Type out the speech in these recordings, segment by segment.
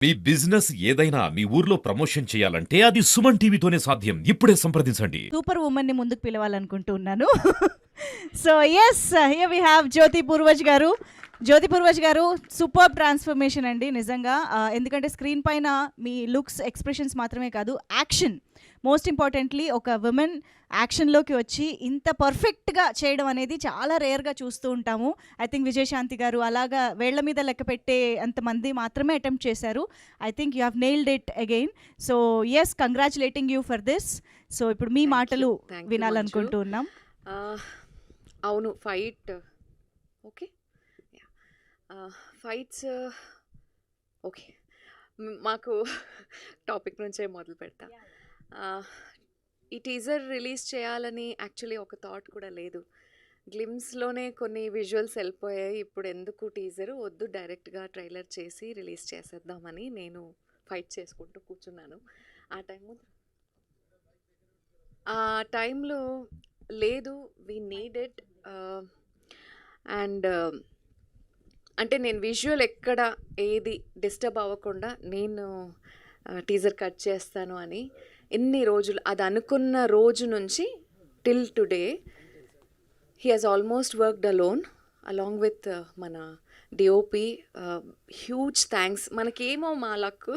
మీ business ఏదైనా మీ ఊర్లో promotion చేయాలంటే అది సుమన్ టీవీతోనే సాధ్యం. ఇప్పుడే సంప్రదించండి. సూపర్ వుమన్ని ముందుకు పిలవాలనుకుంటూ ఉన్నాను. So as here we have Jyothi Purvaj గారు. జ్యోతి పూర్వజ్ గారు సూపర్ ట్రాన్స్ఫర్మేషన్ అండి నిజంగా. ఎందుకంటే స్క్రీన్ పైన మీ లుక్స్ ఎక్స్ప్రెషన్స్ మాత్రమే కాదు, యాక్షన్ మోస్ట్ ఇంపార్టెంట్లీ ఒక విమెన్ యాక్షన్లోకి వచ్చి ఇంత పర్ఫెక్ట్గా చేయడం అనేది చాలా రేర్గా చూస్తూ ఉంటాము. ఐ థింక్ విజయశాంతి గారు అలాగా వేళ్ల మీద లెక్క పెట్టే అంతమంది మాత్రమే అటెంప్ట్ చేశారు. I think you have nailed it again. So yes, congratulating you for this. So ఇప్పుడు మీ మాటలు వినాలనుకుంటూ ఉన్నాం. అవును, ఫైట్ ఓకే, ఫైట్స్ ఓకే. మాకు టాపిక్ నుంచే మొదలు పెడతా. ఈ టీజర్ రిలీజ్ చేయాలని యాక్చువల్లీ ఒక థాట్ కూడా లేదు. గ్లిమ్స్లోనే కొన్ని విజువల్స్ వెళ్ళిపోయాయి. ఇప్పుడు ఎందుకు టీజరు వద్దు, డైరెక్ట్గా ట్రైలర్ చేసి రిలీజ్ చేసేద్దామని నేను ఫైట్ చేసుకుంటూ కూర్చున్నాను. ఆ టైంలో లేదు, వీ నీడ్ ఇట్. అండ్ అంటే నేను విజువల్ ఎక్కడ ఏది డిస్టర్బ్ అవ్వకుండా నేను టీజర్ కట్ చేస్తాను అని ఎన్ని రోజులు, అది అనుకున్న రోజు నుంచి till today he has almost worked alone along with మన డిఓపి. Huge thanks. మనకేమో మా luck,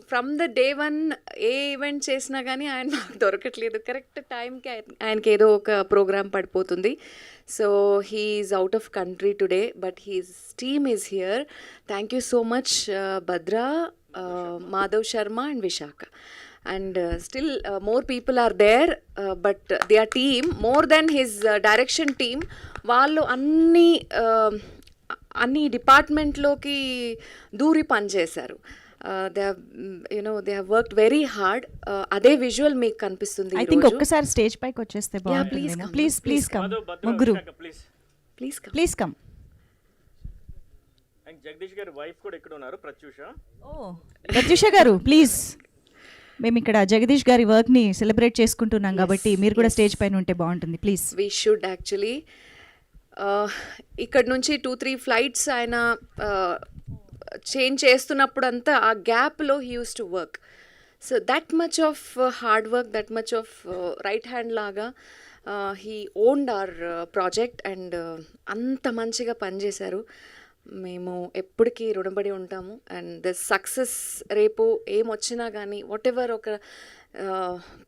from the day one A event చేసినా కానీ ఆయన మాకు దొరకట్లేదు. కరెక్ట్ టైంకి ఆయనకి ఏదో ఒక ప్రోగ్రామ్ పడిపోతుంది. So he's out of country today, but his team is here. Thank you so much Bhadra, Madhav Sharma and Visakha. And still more people are there, but their team more than his direction team, వాళ్ళు అన్ని డిపార్ట్మెంట్లోకి దూరి పనిచేశారు. They have worked very hard. అదే visual మీకు కనిపిస్తుంది. I think ఒక్కసారి stage పైకి వచ్చేస్తే బాగుంటుంది. ప్లీజ్ కమ్ ముగ్గురు, ప్లీజ్ కమ్. జగదీష్ గారి వైఫ్ కూడా ఇక్కడ ఉన్నారు, ప్రత్యూష. ఓ ప్రత్యూష గారు ప్లీజ్. మేము ఇక్కడ జగదీష్ గారి వర్క్ని సెలబ్రేట్ చేసుకుంటున్నాం కాబట్టి మీరు కూడా స్టేజ్ పైన ఉంటే బాగుంటుంది ప్లీజ్. We should actually. ఇక్కడ నుంచి 2-3 ఫ్లైట్స్ ఆయన చేంజ్ చేస్తున్నప్పుడు అంతా ఆ గ్యాప్లో he used to work. So that much of hard work, that much of right hand లాగా he owned our project and అంత మంచిగా పనిచేశారు. మేము ఎప్పటికీ రుణపడి ఉంటాము. అండ్ ద సక్సెస్ రేపు ఏమొచ్చినా కానీ, వాట్ ఎవర్ ఒక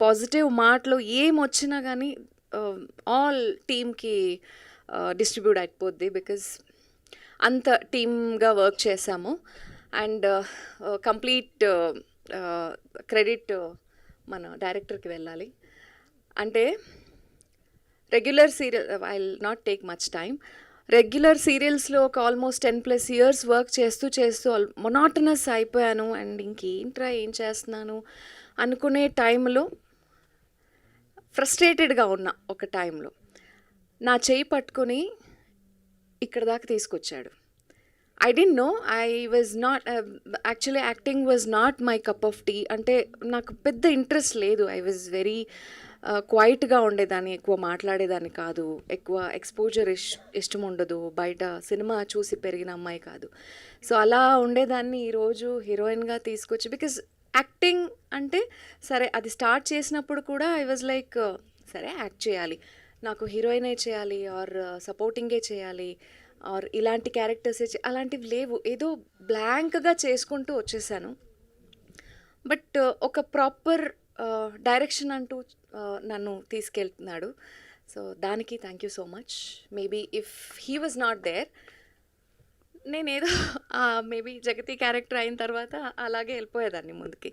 పాజిటివ్ మాటలు ఏమొచ్చినా కానీ ఆల్ టీమ్కి డిస్ట్రిబ్యూట్ అయిపోద్ది. బికాజ్ అంత టీమ్గా వర్క్ చేశాము. అండ్ కంప్లీట్ క్రెడిట్ మన డైరెక్టర్కి వెళ్ళాలి. అంటే regular serial, I will not take much time. Regular సీరియల్స్లో ఒక ఆల్మోస్ట్ 10+ years వర్క్ చేస్తూ మొనాటనస్ అయిపోయాను. అండ్ ఇంకేంట్రా ఏం చేస్తున్నాను అనుకునే టైంలో, ఫ్రస్ట్రేటెడ్గా ఉన్న ఒక టైంలో నా చేయి పట్టుకొని ఇక్కడ దాకా తీసుకొచ్చాడు. I don't know, I was not actually acting was not my cup of tea. అంటే నాకు పెద్ద ఇంట్రెస్ట్ లేదు. ఐ వాజ్ వెరీ క్వైట్గా ఉండేదాన్ని, ఎక్కువ మాట్లాడేదాన్ని కాదు, ఎక్కువ ఎక్స్పోజర్ ఇష్టం ఉండదు, బయట సినిమా చూసి పెరిగిన అమ్మాయి కాదు. సో అలా ఉండేదాన్ని ఈరోజు హీరోయిన్గా తీసుకొచ్చి, బికాజ్ యాక్టింగ్ అంటే సరే అది స్టార్ట్ చేసినప్పుడు కూడా ఐ వాజ్ లైక్ సరే యాక్ట్ చేయాలి, నాకు హీరోయినే చేయాలి ఆర్ సపోర్టింగే చేయాలి ఆర్ ఇలాంటి క్యారెక్టర్సే అలాంటివి లేవు. ఏదో బ్లాంక్గా చేసుకుంటూ వచ్చేసాను. బట్ ఒక ప్రాపర్ డైరెక్షన్ అంటూ నన్ను తీసుకెళ్తున్నాడు. సో దానికి thank you so much. Maybe if he was not there, నేనేదో మేబీ జగతి క్యారెక్టర్ అయిన తర్వాత అలాగే వెళ్ళిపోయేదాన్ని ముందుకి.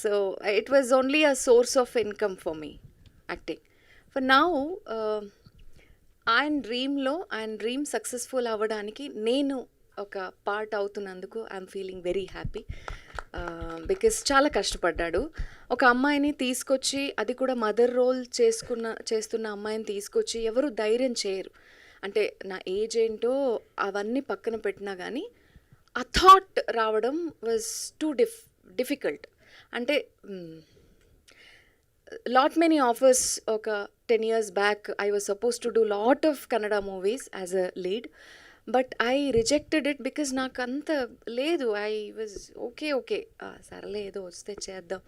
So it was only a source of income for me acting. For now ఆయన డ్రీమ్ సక్సెస్ఫుల్ అవ్వడానికి నేను ఒక పార్ట్ అవుతున్నందుకు I'm feeling very happy. Because చాలా కష్టపడ్డాడు. ఒక అమ్మాయిని తీసుకొచ్చి, అది కూడా మదర్ రోల్ చేస్తున్న అమ్మాయిని తీసుకొచ్చి ఎవరు ధైర్యం చేయరు. అంటే నా ఏజ్ ఏంటో అవన్నీ పక్కన పెట్టినా కానీ ఆ థాట్ రావడం వాజ్ టూ డిఫికల్ట్. అంటే లాట్ మెనీ ఆఫర్స్. ఒక 10 years back I was suppose to do lot of Kannada movies as a lead. But I rejected it because నాకు అంత లేదు. ఐ వాజ్ ఓకే సరేలే ఏదో వస్తే చేద్దాం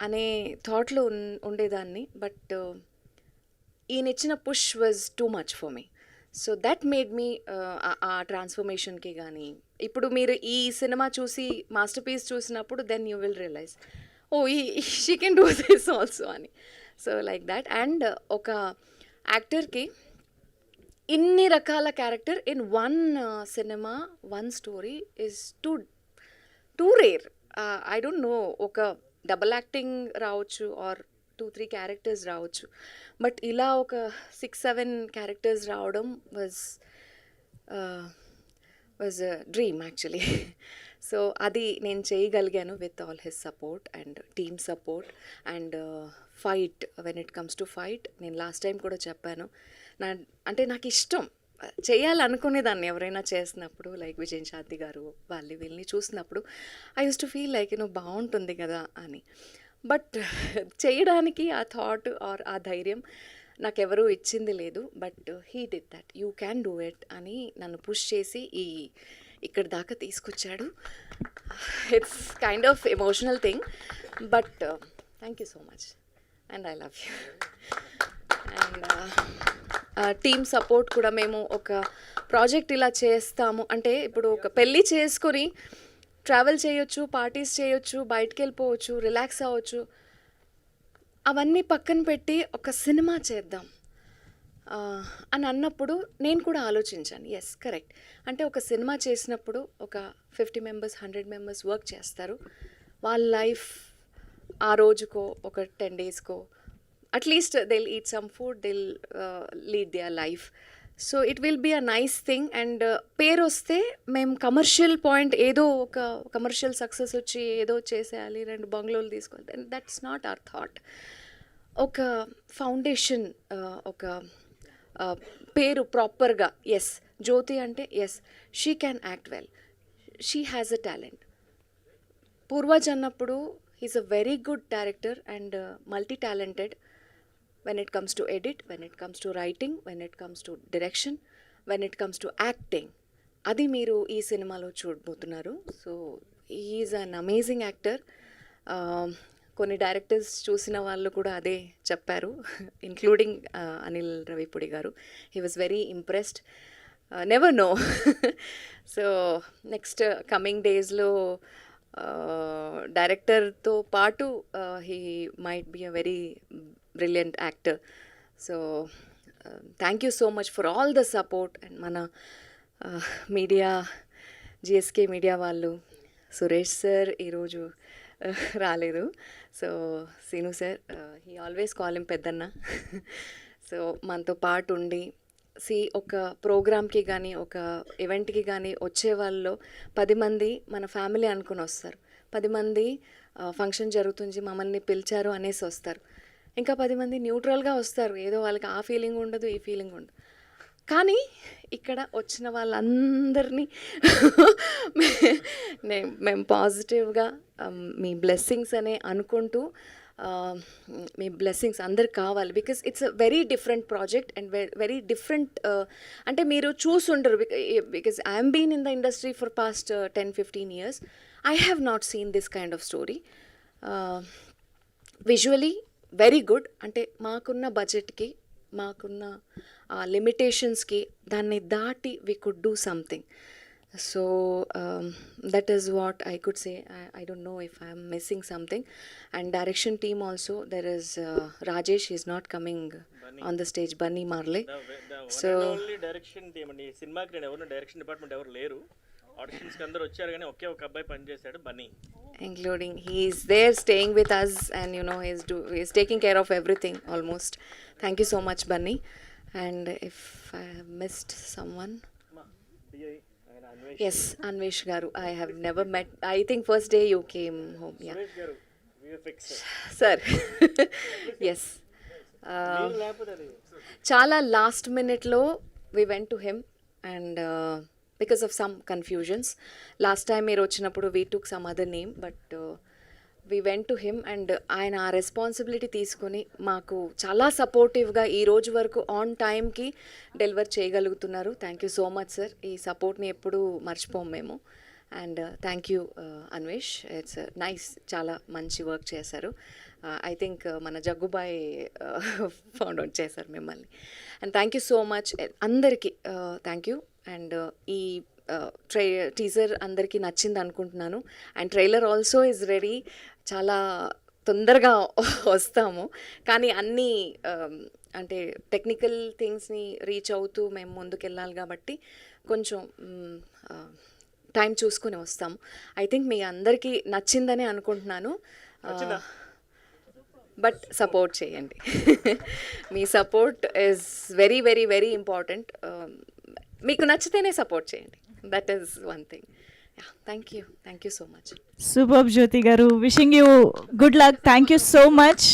అనే థాట్లో ఉండేదాన్ని. బట్ ఈయన ఇచ్చిన push was too much for me. So that made me ఆ ట్రాన్స్ఫర్మేషన్కి కానీ ఇప్పుడు మీరు ఈ సినిమా చూసి మాస్టర్ పీస్ చూసినప్పుడు then you will realise oh she can do this also అని. So like that. అండ్ ఒక యాక్టర్కి ఇన్ని రకాల character in one cinema, one story is too rare. I don't know, ఒక డబల్ యాక్టింగ్ రావచ్చు or 2-3 characters రావచ్చు, but ఇలా ఒక 6-7 క్యారెక్టర్స్ రావడం వాజ్ డ్రీమ్ యాక్చువల్లీ. సో అది నేను చేయగలిగాను with all his support and team support and fight. When it comes to fight, నేను లాస్ట్ టైం కూడా చెప్పాను, అంటే నాకు ఇష్టం చేయాలనుకునేదాన్ని ఎవరైనా చేసినప్పుడు, లైక్ విజయన్ శాంతి గారు వీళ్ళని చూసినప్పుడు I use to feel like బాగుంటుంది కదా అని. బట్ చేయడానికి ఆ థాట్ ఆర్ ఆ ధైర్యం నాకెవరూ ఇచ్చింది లేదు. But he did that, you can do it అని నన్ను పుష్ చేసి ఇక్కడ దాకా తీసుకొచ్చాడు. It's kind of emotional thing, but thank you so much and I love you. And team support కూడా, మేము ఒక ప్రాజెక్ట్ ఇలా చేస్తాము అంటే, ఇప్పుడు ఒక పెళ్ళి చేసుకొని ట్రావెల్ చేయొచ్చు, పార్టీస్ చేయొచ్చు, బయటికి వెళ్ళిపోవచ్చు, రిలాక్స్ అవ్వచ్చు, అవన్నీ పక్కన పెట్టి ఒక సినిమా చేద్దాం అని అన్నప్పుడు నేను కూడా ఆలోచించాను. Yes, correct. అంటే ఒక సినిమా చేసినప్పుడు ఒక 50 మెంబర్స్ 100 మెంబర్స్ వర్క్ చేస్తారు. వాళ్ళ లైఫ్ ఆ రోజుకో ఒక 10 డేస్కో at least they'll eat some food, they'll lead their life. So it will be a nice thing. And పేరు వస్తే మేము కమర్షియల్ పాయింట్, ఏదో ఒక కమర్షియల్ సక్సెస్ వచ్చి ఏదో చేసేయాలి, 2 బంగ్లోలు తీసుకోవాలి, దట్స్ నాట్ అవర్ థాట్. ఒక ఫౌండేషన్, ఒక పేరు ప్రాపర్గా, ఎస్ జ్యోతి అంటే yes she can act well, she has a talent. Purvaj అన్నప్పుడు he's a very good director and multi talented when it comes to edit, when it comes to writing, when it comes to direction, when it comes to acting. అది మీరు ఈ సినిమాలో చూడబోతున్నారు. So is an amazing actor. కొన్ని directors చూసిన వాళ్ళు కూడా అదే చెప్పారు, ఇంక్లూడింగ్ అనిల్ రవిపూడి గారు. He was very impressed. Never know. So next coming డేస్లో డైరెక్టర్తో పాటు he might be a very brilliant actor. So thank you so much for all the support. And mana media, GSK media vallu, Suresh sir ee roju raaledu. So Sinu sir, he always call him peddanna. So manto part undi ఒక ప్రోగ్రామ్కి కానీ ఒక ఈవెంట్కి కానీ వచ్చే వాళ్ళలో 10 మంది మన ఫ్యామిలీ అనుకుని వస్తారు, 10 మంది ఫంక్షన్ జరుగుతుంది మమ్మల్ని పిలిచారు అనేసి వస్తారు, ఇంకా 10 మంది న్యూట్రల్గా వస్తారు, ఏదో వాళ్ళకి ఆ ఫీలింగ్ ఉండదు, ఈ ఫీలింగ్ ఉండదు. కానీ ఇక్కడ వచ్చిన వాళ్ళందరినీ మేము పాజిటివ్గా మీ బ్లెస్సింగ్స్ అనే అనుకుంటూ, మీ బ్లెస్సింగ్స్ అందరికి కావాలి. Because it's a very different project and very different. అంటే మీరు చూసుండరు, because I'm been in the industry for past 10-15 years. I have not seen this kind of story. Visually very good. అంటే మాకున్న బడ్జెట్కి, మాకున్న లిమిటేషన్స్కి దాన్ని దాటి we could do something. So that is what I could say. I don't know if I am missing something. And direction team also, there is Rajesh, he is not coming on the stage, Bunny Marley. So only direction team అండి. ఈ సినిమాకి నేను ఎవరు direction department ఎవరు లేరు. ఆడిషన్స్కి అందరూ వచ్చారు కానీ ఒకే ఒక అబ్బాయి పనిచేశాడు, Bunny. Including he is there staying with us and he is taking care of everything almost. Thank you so much, Bunny. And if I have missed someone, yes, Anvesh garu, I have never met. I think first day you came home. Yeah, Suresh గారు VFX sir. Yes. Chala last minute lo we went to him and because of some confusions. Last time మీరు వచ్చినప్పుడు we took some other name, but we went to him and ఆయన ఆ responsibility తీసుకొని మాకు చాలా సపోర్టివ్గా ఈ రోజు వరకు ఆన్ టైంకి డెలివర్ చేయగలుగుతున్నారు. Thank you so much sir. ఈ సపోర్ట్ని ఎప్పుడూ మర్చిపోము మేము. And thank you Anvesh, it's nice, చాలా మంచి వర్క్ చేశారు. ఐ థింక్ మన జగ్గుబాయ్ ఫౌండ్ అవుట్ చేశారు మిమ్మల్ని. And thank you so much అందరికీ, థ్యాంక్ యూ. అండ్ ఈ టీజర్ అందరికీ నచ్చింది అనుకుంటున్నాను. And trailer also is ready. చాలా తొందరగా వస్తాము, కానీ అన్నీ అంటే టెక్నికల్ థింగ్స్ని రీచ్ అవుతూ మేము ముందుకు వెళ్ళాలి కాబట్టి కొంచెం టైం చూసుకొని వస్తాము. ఐ థింక్ మీ అందరికీ నచ్చిందని అనుకుంటున్నాను. బట్ సపోర్ట్ చేయండి. మీ support is very very very important. మీకు నచ్చితేనే సపోర్ట్ చేయండి. That is one thing. Thank you so much. Super Jyothi గారు, wishing you good luck. Thank you so much.